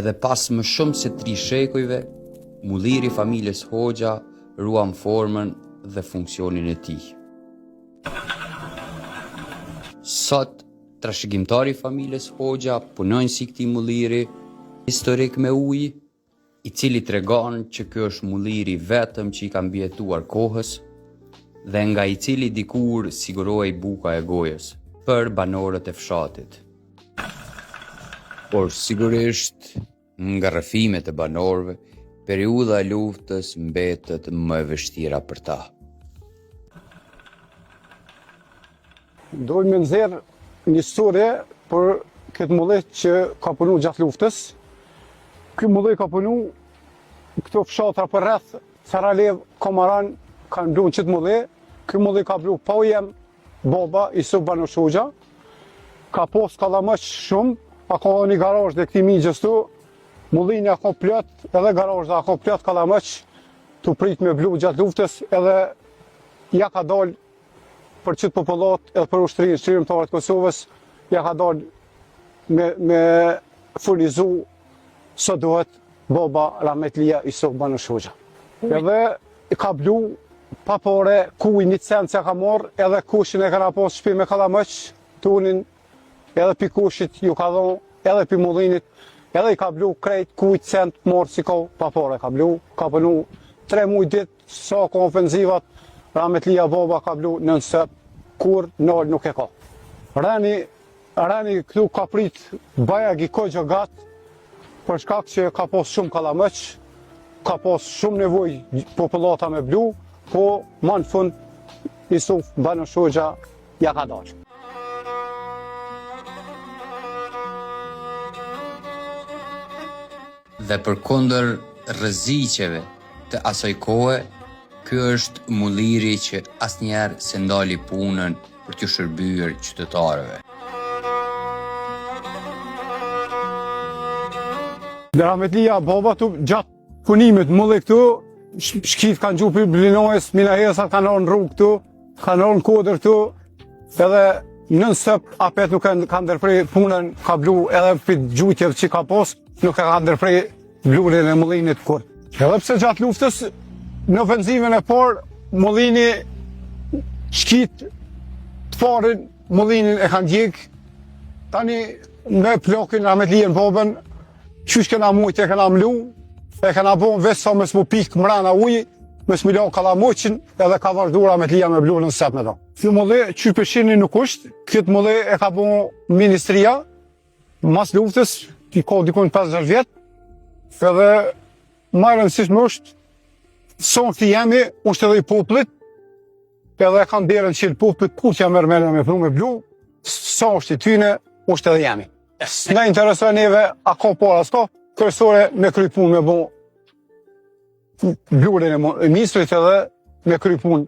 Edhe pas më shumë se 3 shekujve, mulliri familjes Hoxha ruan formën dhe funksionin e tij. Sot, trashëgimtari i familjes Hoxha punon si këtij mulliri historik me ujë, i cili tregon që ky është mulliri vetëm që i ka mbijetuar kohës dhe nga i cili dikur sigurohej buka e gojës për banorët e fshatit. Por sigurisht, nga rrëfimet e banorëve, periudha e luftës mbetet më e vështira për ta. Dojmë me nxjerr një histori për këtë mulli që ka punu gjatë luftës. Ky mulli ka punu këto fshatra për rreth Saralev, Komaran, kanë blu në qëtë mulli. Ky mulli ka blu pa ujem baba Isuf Banosh Hoxha. Ka pos kallamëq shumë, pa ka një garazh dhe këti migjës tu. Mullini ka plot, edhe garazha ka plot kallamëq, tu prit me blu gjatë luftës, edhe ja ka dal për qëtë popullat edhe për ushtërinë shqirimtare të Kosovës, ja ka dal me furnizu së duhet baba Rahmetlia Isuf Banosh Hoxha. Edhe ka blu pa pore, kuj një cent që ka marrë, edhe kushin e kana pas shpi me kallamëq, tunin, edhe pi kushit ju ka dhonë, edhe pi mullinit, edhe i ka blu krejt kuj cent marrë si ka pa pore ka blu, ka pënu 3 muj dit, sa ka ofenzivat, Rahmetlia baba ka blu nëse kur nal nuk e ka. Rani këtu ka prit bajag i Kogjo gat, për shkak që ka pas shumë kallamëq, ka pas shumë nevoj popullata me blu, po ma në fund Isuf Banosh Hoxha ja ka dalë. Dhe përkundër rreziqeve të asaj kohe, ky është mulliri që asnjëherë se ndali punën për t'u shërbyer qytetarëve. Rahmetlia baba tu gjatë punimit mulli këtu, shkit kanë gjuhë për Blinojës, minahesat kanë orë në rrugë këtu, kanë orë në kodër këtu, edhe nënsëp apet nuk kanë ndërprej punën, ka blu edhe për gjujtjev që ka pos, nuk ka ndërprej blurin e mullinit kur. Edhe pse gjatë luftës, në ofenzivën e parë, mullini shkit të parin, mullinin e kanë djekë, tani me plokin Rahmetlijen babën, qysh kena mujt e kena mlu, e kena bon veç sa mes mu pikë mrena ujë, mes mi lau kallamëqin, edhe ka vazhdu Rahmetlia me blu në sep me ta. Kjo mulli që peshini nuk është, këtë mulli e ka bon ministria, mas luftës, i ka dikon 50 vjetë, edhe ma rëndësishme është, son këti jemi, është edhe i poplit, edhe kanë derën që i poplit, kur që jam mërmene me pru me blu, sa është i tyne, është edhe jemi. Ne interesojnë neve, a ka para s'ka, kërësore me krypun me bo blurin e ministrit edhe me krypun